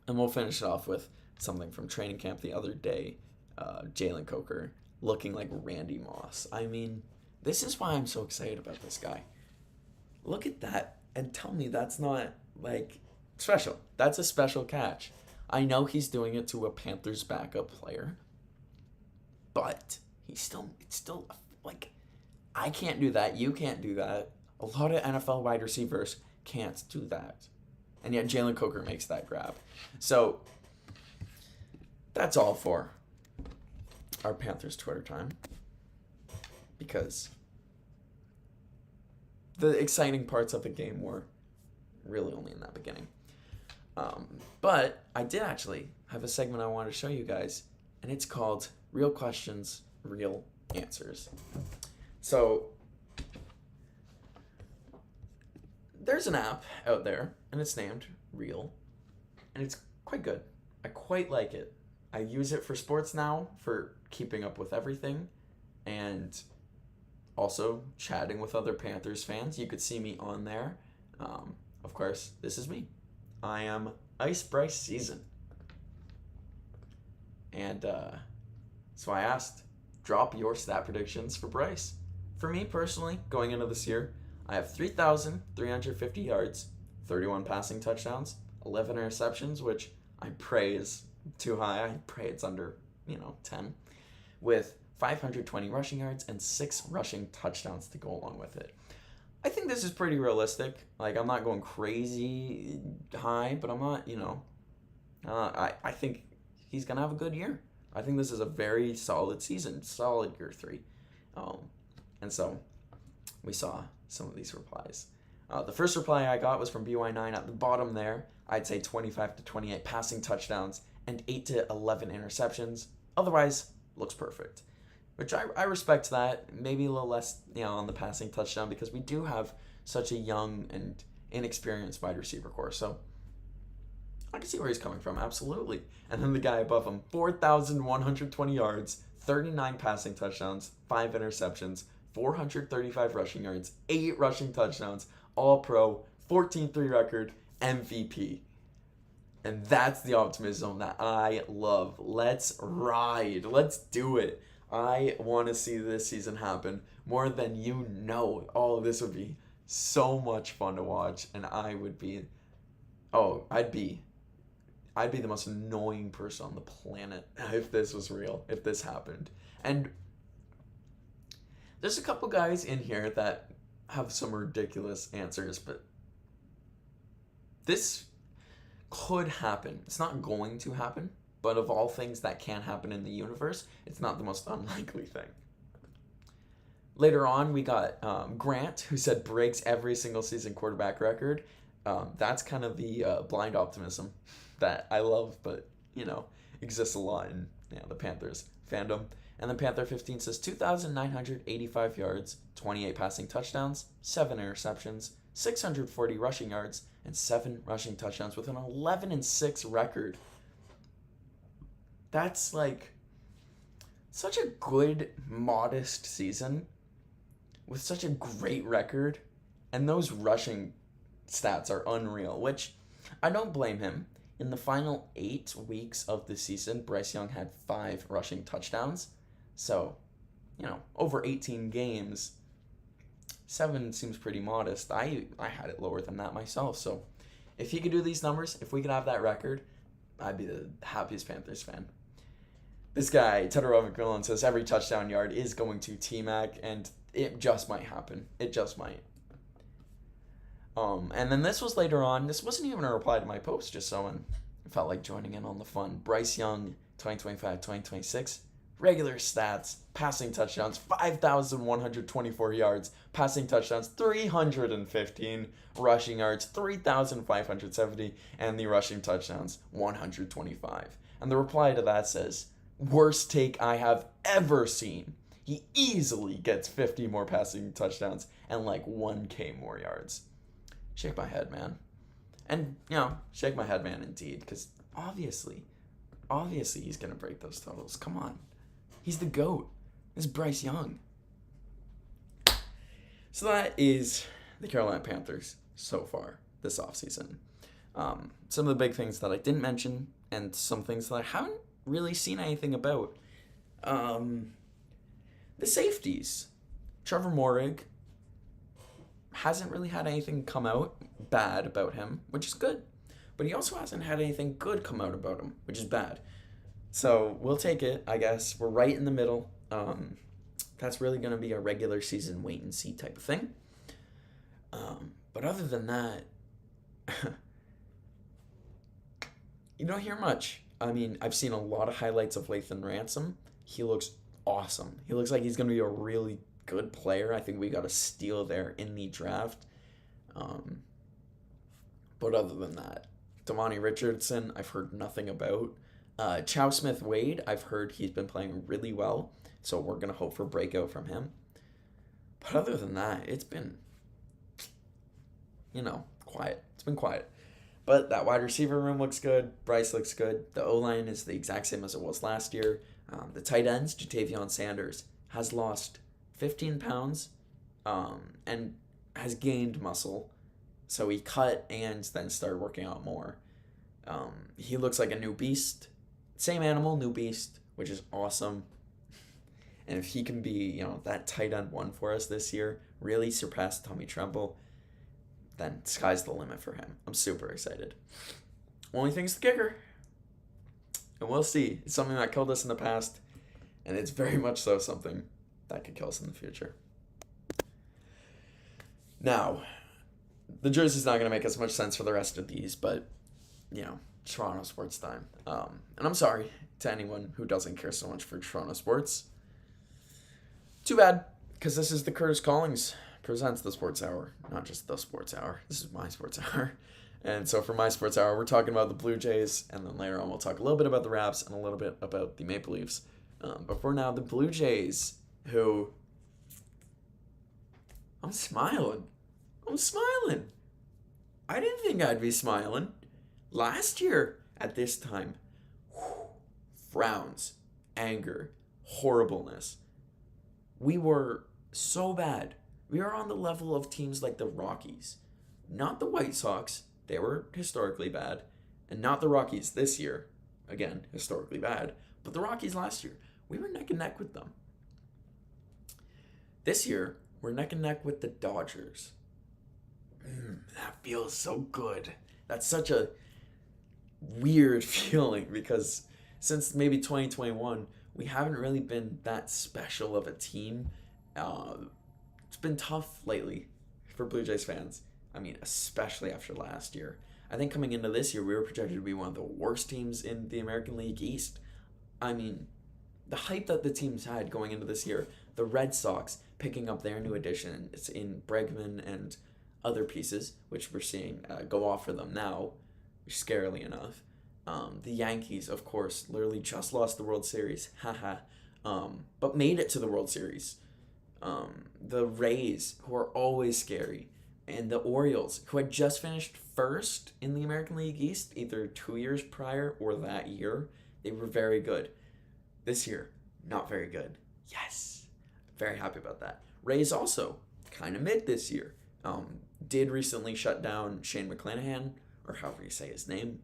we'll finish it off with something from training camp the other day. Jalen Coker looking like Randy Moss. I mean, this is why I'm so excited about this guy. Look at that and tell me that's not, special. That's a special catch. I know he's doing it to a Panthers backup player, but it's still, I can't do that. You can't do that. A lot of NFL wide receivers can't do that. And yet Jalen Coker makes that grab. So that's all for our Panthers Twitter time, because the exciting parts of the game were really only in that beginning. But I did actually have a segment I wanted to show you guys, and it's called Real Questions, Real Answers. So there's an app out there, and it's named Real, and it's quite good. I quite like it. I use it for sports now, for keeping up with everything, and also chatting with other Panthers fans. You could see me on there. Of course, this is me. I am Ice Bryce Season. And so I asked, drop your stat predictions for Bryce. For me personally, going into this year, I have 3,350 yards, 31 passing touchdowns, 11 interceptions, which I pray is too high. I pray it's under, 10, with 520 rushing yards and 6 rushing touchdowns to go along with it. I think this is pretty realistic. I'm not going crazy high, but I'm not, I think he's going to have a good year. I think this is a very solid season, solid year 3. And so we saw some of these replies. The first reply I got was from BY9 at the bottom there. I'd say 25 to 28 passing touchdowns and 8 to 11 interceptions. Otherwise, looks perfect. Which I respect that. Maybe a little less, on the passing touchdown, because we do have such a young and inexperienced wide receiver core. So I can see where he's coming from, absolutely. And then the guy above him, 4,120 yards, 39 passing touchdowns, 5 interceptions, 435 rushing yards, 8 rushing touchdowns, All-Pro, 14-3 record, MVP. And that's the optimism that I love. Let's ride. Let's do it. I want to see this season happen more than you know. Oh, this would be so much fun to watch, and I'd be the most annoying person on the planet if this was real, if this happened. And there's a couple guys in here that have some ridiculous answers, but this could happen. It's not going to happen, but of all things that can happen in the universe, it's not the most unlikely thing. Later on, we got Grant, who said breaks every single season quarterback record. That's kind of the blind optimism that I love, but, exists a lot in the Panthers fandom. And then Panther 15 says 2,985 yards, 28 passing touchdowns, 7 interceptions, 640 rushing yards, and 7 rushing touchdowns with an 11-6 record. That's such a good, modest season with such a great record, and those rushing stats are unreal, which I don't blame him. In the final 8 weeks of the season, Bryce Young had 5 rushing touchdowns. So, over 18 games, 7 seems pretty modest. I had it lower than that myself. So, if he could do these numbers, if we could have that record, I'd be the happiest Panthers fan. This guy, Tedero McMillan, says every touchdown yard is going to T-Mac, and it just might happen. It just might. And then this was later on. This wasn't even a reply to my post, just someone felt like joining in on the fun. Bryce Young, 2025-2026, regular stats, passing touchdowns, 5,124 yards, passing touchdowns, 315, rushing yards, 3,570, and the rushing touchdowns, 125. And the reply to that says, worst take I have ever seen. He easily gets 50 more passing touchdowns and like 1K more yards. Shake my head, man. And, shake my head, man, indeed. Because obviously he's going to break those totals. Come on. He's the GOAT. This is Bryce Young. So that is the Carolina Panthers so far this offseason. Some of the big things that I didn't mention and some things that I haven't really seen anything about. The safeties. Trevor Moehrig hasn't really had anything come out bad about him, which is good. But he also hasn't had anything good come out about him, which is bad. So we'll take it, I guess. We're right in the middle. That's really going to be a regular season wait and see type of thing. But other than that, you don't hear much. I mean, I've seen a lot of highlights of Lathan Ransom. He looks awesome. He looks like he's going to be a really good player. I think we got a steal there in the draft. But other than that, Damani Richardson, I've heard nothing about. Chow Smith-Wade, I've heard he's been playing really well, so we're going to hope for breakout from him. But other than that, it's been, quiet. It's been quiet. But that wide receiver room looks good. Bryce looks good. The O-line is the exact same as it was last year. The tight ends, Jatavion Sanders, has lost 15 pounds and has gained muscle. So he cut and then started working out more. He looks like a new beast. Same animal, new beast, which is awesome. And if he can be, that tight end one for us this year, really surpass Tommy Tremble, then sky's the limit for him. I'm super excited. Only thing's the kicker. And we'll see. It's something that killed us in the past, and it's very much so something that could kill us in the future. Now, the jersey's not going to make as much sense for the rest of these, but, Toronto sports time. And I'm sorry to anyone who doesn't care so much for Toronto sports. Too bad, because this is the Curtis Collings presents the Sports Hour, not just the Sports Hour. This is my Sports Hour. And so for my Sports Hour, we're talking about the Blue Jays, and then later on we'll talk a little bit about the Raps and a little bit about the Maple Leafs. But for now, the Blue Jays, who... I'm smiling. I didn't think I'd be smiling. Last year, at this time, frowns, anger, horribleness. We were so bad. We are on the level of teams like the Rockies. Not the White Sox. They were historically bad. And not the Rockies this year. Again, historically bad. But the Rockies last year. We were neck and neck with them. This year, we're neck and neck with the Dodgers. That feels so good. That's such a weird feeling because since maybe 2021, we haven't really been that special of a team. It's been tough lately for Blue Jays fans. I mean, especially after last year. I think coming into this year, we were projected to be one of the worst teams in the American League East. I mean, the hype that the teams had going into this year, the Red Sox picking up their new additions in Bregman and other pieces, which we're seeing go off for them now, scarily enough. The Yankees, of course, literally just lost the World Series, but made it to the World Series. The Rays, who are always scary, and the Orioles, who had just finished first in the American League East, either 2 years prior or that year. They were very good. This year, not very good. Yes, very happy about that. Rays also kind of mid this year. Did recently shut down Shane McClanahan, or however you say his name,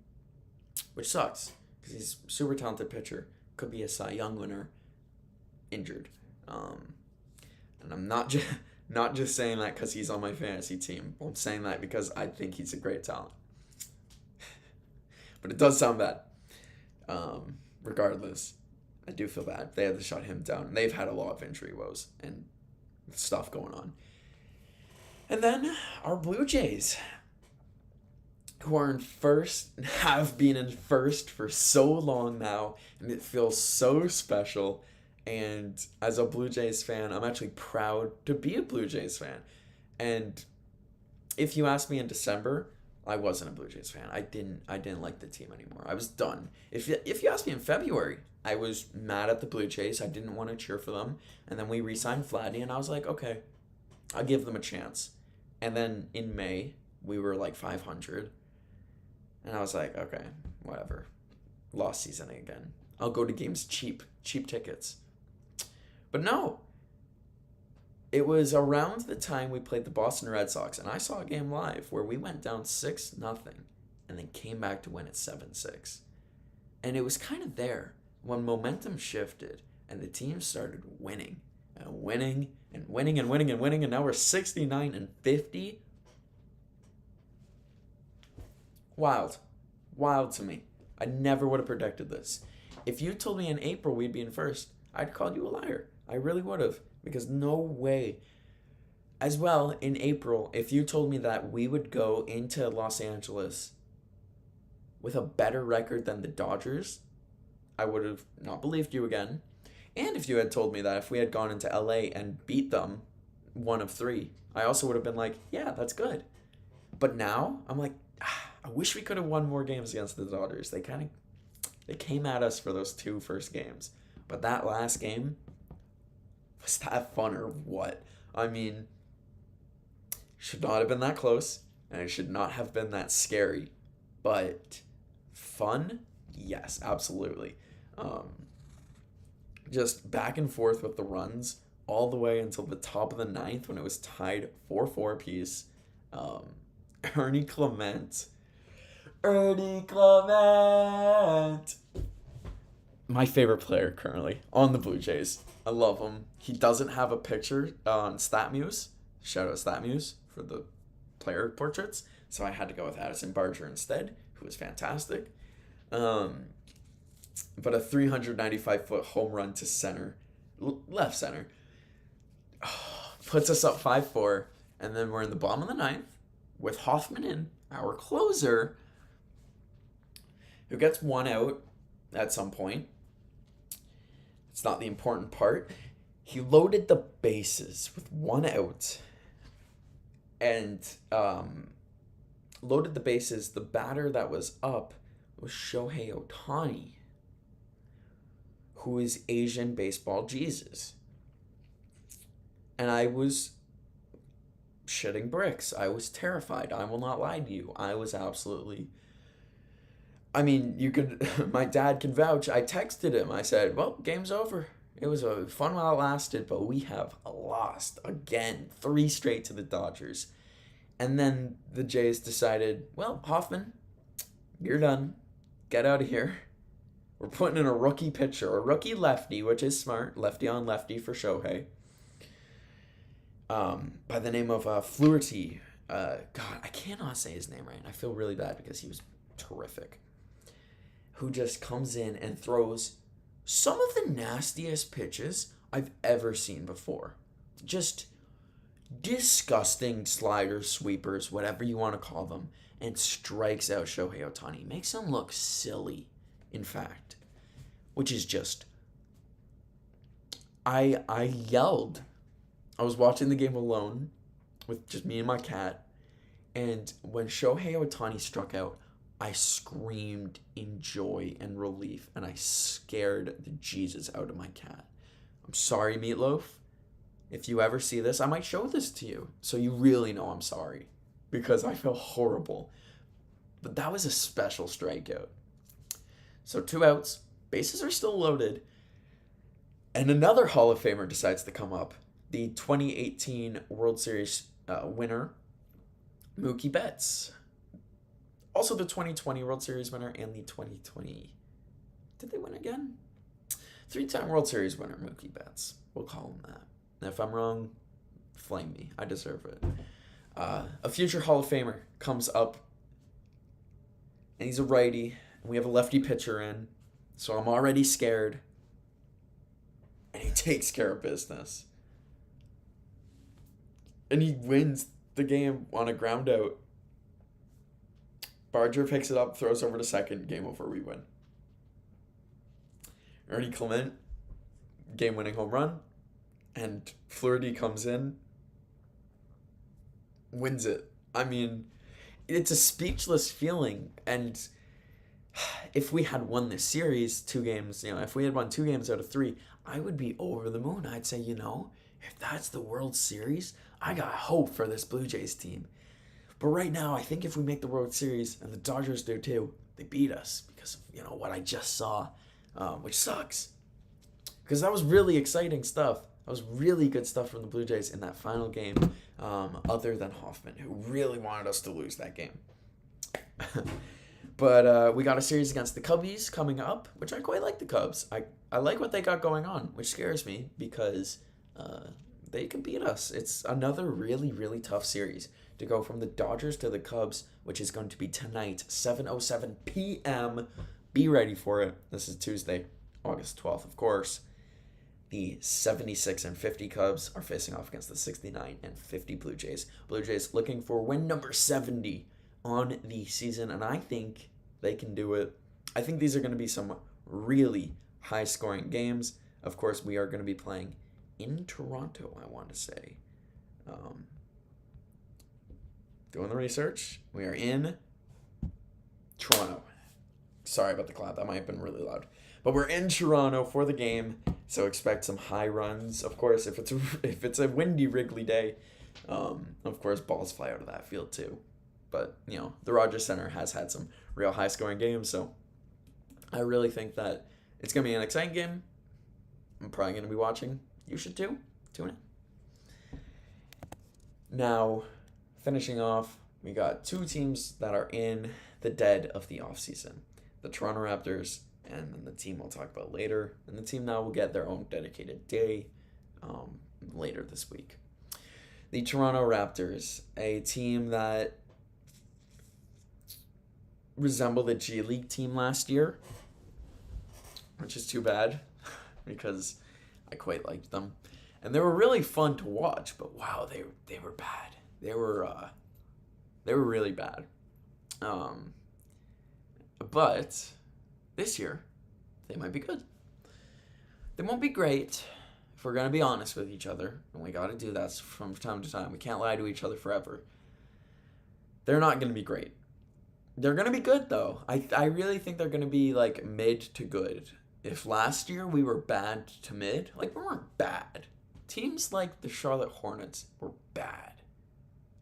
which sucks because he's a super talented pitcher. Could be a Cy Young winner. Injured, and I'm not just saying that because he's on my fantasy team. I'm saying that because I think he's a great talent. But it does sound bad. Regardless, I do feel bad. They had to shut him down. They've had a lot of injury woes and stuff going on. And then our Blue Jays, who are in first, have been in first for so long now, and it feels so special. And as a Blue Jays fan, I'm actually proud to be a Blue Jays fan. And if you asked me in December, I wasn't a Blue Jays fan. I didn't like the team anymore. I was done. If you asked me in February, I was mad at the Blue Jays. I didn't want to cheer for them. And then we re-signed Vladdy, and I was like, okay, I'll give them a chance. And then in May, we were like 500. And I was like, okay, whatever. Lost season again. I'll go to games cheap tickets. But no. It was around the time we played the Boston Red Sox, and I saw a game live where we went down 6-0 and then came back to win it 7-6. And it was kind of there when momentum shifted and the team started winning and winning and winning and winning and winning, and now we're 69-50. Wild to me. I never would have predicted this. If you told me in April we'd be in first, I'd call you a liar. I really would have, because no way. As well, in April, if you told me that we would go into Los Angeles with a better record than the Dodgers, I would have not believed you again. And if you had told me that if we had gone into LA and beat them 1 of 3, I also would have been like, yeah, that's good. But now, I'm like, I wish we could have won more games against the Dodgers. They came at us for those 2 first games. But that last game, was that fun or what? I mean, should not have been that close, and it should not have been that scary. But fun? Yes, absolutely. Just back and forth with the runs all the way until the top of the 9th when it was tied 4-4 apiece. Ernie Clement. My favorite player currently on the Blue Jays. I love him. He doesn't have a picture on StatMuse. Shout out StatMuse for the player portraits. So I had to go with Addison Barger instead, who was fantastic. But a 395-foot home run to center, left center, puts us up 5-4. And then we're in the bottom of the 9th with Hoffman in, our closer, who gets 1 out at some point. It's not the important part. He loaded the bases with 1 out. And loaded the bases. The batter that was up was Shohei Ohtani, who is Asian baseball Jesus. And I was shitting bricks. I was terrified. I will not lie to you. I was absolutely... I mean, you could... my dad can vouch. I texted him. I said, well, game's over. It was a fun while it lasted, but we have lost again. 3 straight to the Dodgers. And then the Jays decided, well, Hoffman, you're done. Get out of here. We're putting in a rookie pitcher, a rookie lefty, which is smart. Lefty on lefty for Shohei. By the name of Fluharty. God, I cannot say his name right. I feel really bad because he was terrific. Who just comes in and throws some of the nastiest pitches I've ever seen before. Just disgusting sliders, sweepers, whatever you want to call them, and strikes out Shohei Ohtani. Makes him look silly, in fact. Which is just... I yelled. I was watching the game alone with just me and my cat, and when Shohei Ohtani struck out, I screamed in joy and relief, and I scared the Jesus out of my cat. I'm sorry, Meatloaf. If you ever see this, I might show this to you, so you really know I'm sorry, because I feel horrible. But that was a special strikeout. So 2 outs, bases are still loaded, And another Hall of Famer decides to come up. The 2018 World Series winner, Mookie Betts. Also the 2020 World Series winner and the 2020... Did they win again? 3-time World Series winner, Mookie Betts. We'll call him that. And if I'm wrong, flame me. I deserve it. A future Hall of Famer comes up, and he's a righty, and we have a lefty pitcher in, so I'm already scared. And he takes care of business. And he wins the game on a ground out. Barger picks it up, throws over to second, game over, we win. Ernie Clement, game-winning home run, and Flaherty comes in, wins it. I mean, it's a speechless feeling, and if we had won this series, 2 games, if we had won 2 games out of 3, I would be over the moon. I'd say, if that's the World Series, I got hope for this Blue Jays team. But right now, I think if we make the World Series, and the Dodgers do too, they beat us because of, what I just saw, which sucks. Because that was really exciting stuff. That was really good stuff from the Blue Jays in that final game, other than Hoffman, who really wanted us to lose that game. But we got a series against the Cubbies coming up, which I quite like the Cubs. I like what they got going on, which scares me because they can beat us. It's another really, really tough series to go from the Dodgers to the Cubs, which is going to be tonight, 7:07 p.m. Be ready for it. This is Tuesday, August 12th, of course. The 76-50 Cubs are facing off against the 69-50 Blue Jays. Blue Jays looking for win number 70 on the season, and I think they can do it. I think these are going to be some really high-scoring games. Of course, we are going to be playing in Toronto, I want to say. Doing the research. We are in Toronto. Sorry about the clap. That might have been really loud. But we're in Toronto for the game, so expect some high runs. Of course, if it's a windy Wrigley day, of course, balls fly out of that field too. But, the Rogers Center has had some real high-scoring games, so I really think that it's going to be an exciting game. I'm probably going to be watching. You should too. Tune in. Now, finishing off, we got 2 teams that are in the dead of the offseason. The Toronto Raptors and then the team we'll talk about later. And the team now will get their own dedicated day later this week. The Toronto Raptors, a team that resembled a G League team last year, which is too bad because I quite liked them. And they were really fun to watch, but wow, they were bad. They were really bad. But this year, they might be good. They won't be great, if we're going to be honest with each other. And we got to do that from time to time. We can't lie to each other forever. They're not going to be great. They're going to be good, though. I really think they're going to be, like, mid to good. If last year we were bad to mid, like, we weren't bad. Teams like the Charlotte Hornets were bad.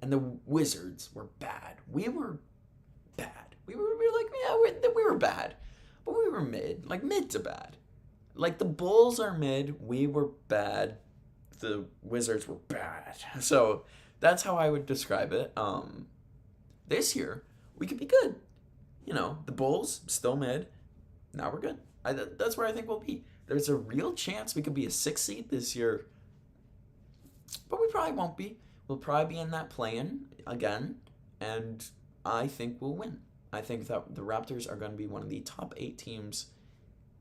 And the Wizards were bad. We were bad. We were like, yeah, we were bad. But we were mid. Like, mid to bad. Like, the Bulls are mid. We were bad. The Wizards were bad. So, that's how I would describe it. This year, we could be good. The Bulls, still mid. Now we're good. That's where I think we'll be. There's a real chance we could be a 6th seed this year. But we probably won't be. We'll probably be in that play-in again. And I think we'll win. I think that the Raptors are going to be one of the top 8 teams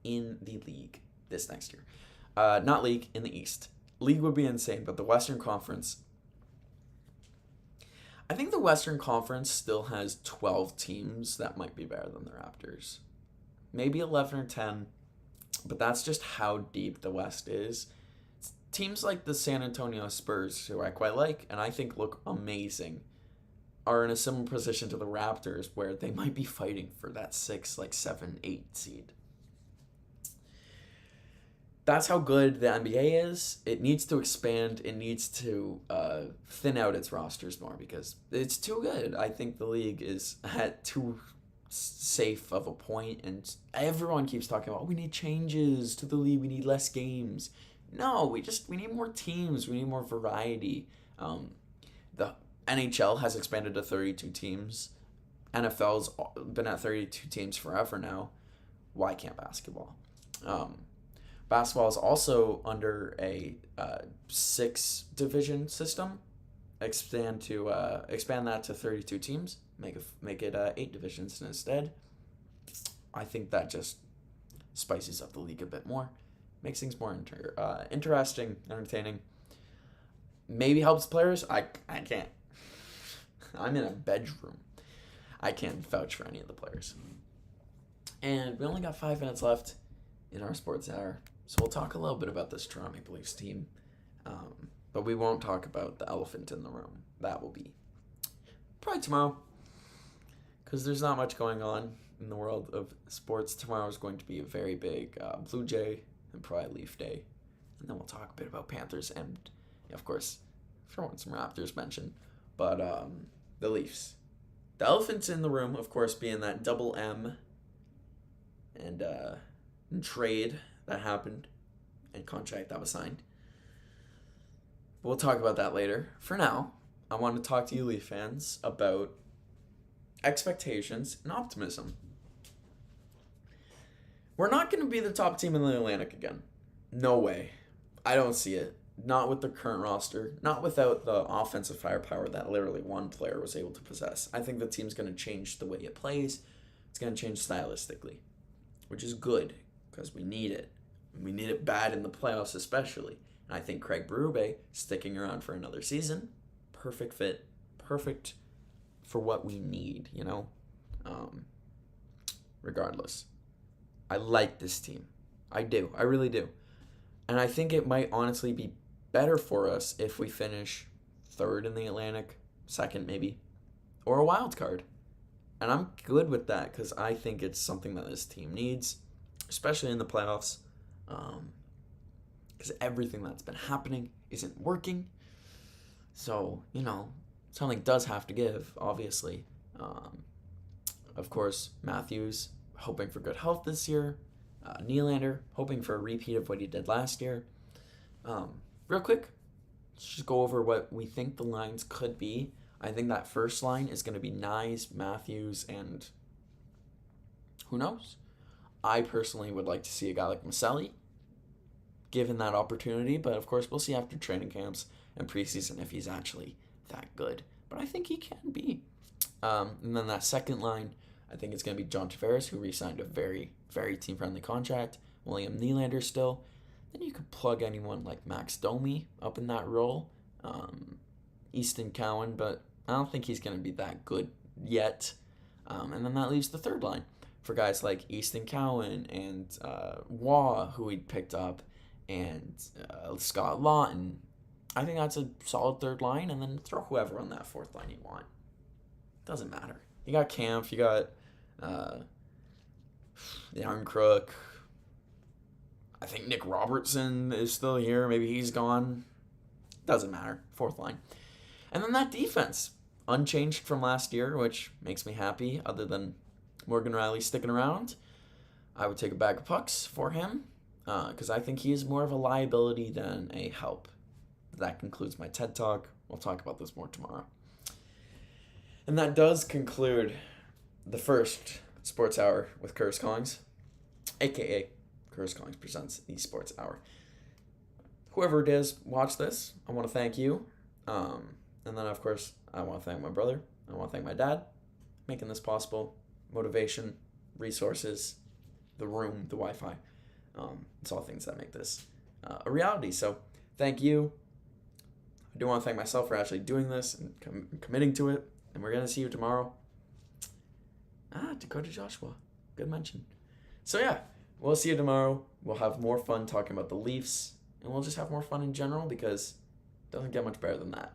in the league this next year. Not league, in the East. League would be insane, but the Western Conference... I think the Western Conference still has 12 teams that might be better than the Raptors. Maybe 11 or 10, but that's just how deep the West is. Teams like the San Antonio Spurs, who I quite like, and I think look amazing, are in a similar position to the Raptors, where they might be fighting for that 6, 7, 8 seed. That's how good the NBA is. It needs to expand. It needs to thin out its rosters more because it's too good. I think the league is at too safe of a point, and everyone keeps talking about we need changes to the league, we need less games. No, we need more teams, we need more variety. The NHL has expanded to 32 teams. NFL's been at 32 teams forever now. Why can't basketball? Basketball is also under a 6 division system. Expand that to 32 teams. Make it 8 divisions instead. I think that just spices up the league a bit more, makes things more interesting, entertaining. Maybe helps players. I can't. I'm in a bedroom. I can't vouch for any of the players. And we only got 5 minutes left in our sports hour, so we'll talk a little bit about this Toronto Maple Leafs team. But we won't talk about the elephant in the room. That will be probably tomorrow, because there's not much going on in the world of sports. Tomorrow is going to be a very big Blue Jay and probably Leaf Day. And then we'll talk a bit about Panthers and, of course, throwing some Raptors mention. But the Leafs. The elephants in the room, of course, being that double M and trade that happened and contract that was signed. But we'll talk about that later. For now, I want to talk to you Leaf fans about expectations and optimism. We're not going to be the top team in the Atlantic again. No way. I don't see it. Not with the current roster. Not without the offensive firepower that literally one player was able to possess. I think the team's going to change the way it plays. It's going to change stylistically, which is good because we need it. We need it bad in the playoffs especially. And I think Craig Berube sticking around for another season, perfect fit, perfect for what we need, you know? Regardless. I like this team. I do. I really do. And I think it might honestly be better for us if we finish 3rd in the Atlantic, 2nd maybe, or a wild card. And I'm good with that because I think it's something that this team needs, especially in the playoffs, because everything that's been happening isn't working. So, you know, something does have to give, obviously. Of course, Matthews hoping for good health this year. Nylander hoping for a repeat of what he did last year. Real quick, let's just go over what we think the lines could be. I think that first line is going to be Nyes, Matthews, and who knows? I personally would like to see a guy like Maselli given that opportunity, but of course we'll see after training camps and preseason if he's actually that good. But I think he can be. And then that second line, I think it's going to be John Tavares, who re-signed a very, very team-friendly contract. William Nylander still. Then you could plug anyone like Max Domi up in that role. Easton Cowan, but I don't think he's going to be that good yet. And then that leaves the third line for guys like Easton Cowan and Waugh, who we picked up, and Scott Lawton. I think that's a solid third line, and then throw whoever on that fourth line you want. Doesn't matter. You got Kampf, you got Yarncrook. I think Nick Robertson is still here. Maybe he's gone. Doesn't matter. Fourth line. And then that defense, unchanged from last year, which makes me happy, other than Morgan Riley sticking around. I would take a bag of pucks for him, because I think he is more of a liability than a help. That concludes my TED Talk. We'll talk about this more tomorrow. And that does conclude the first Sports Hour with Curtis Collings, a.k.a. Curtis Collings Presents the Sports Hour. Whoever it is, watch this. I want to thank you. And then, of course, I want to thank my brother. I want to thank my dad making this possible. Motivation, resources, the room, the Wi-Fi. It's all things that make this a reality. So thank you. I do want to thank myself for actually doing this and committing to it. And we're going to see you tomorrow. Dakota Joshua. Good mention. So yeah, we'll see you tomorrow. We'll have more fun talking about the Leafs. And we'll just have more fun in general because it doesn't get much better than that.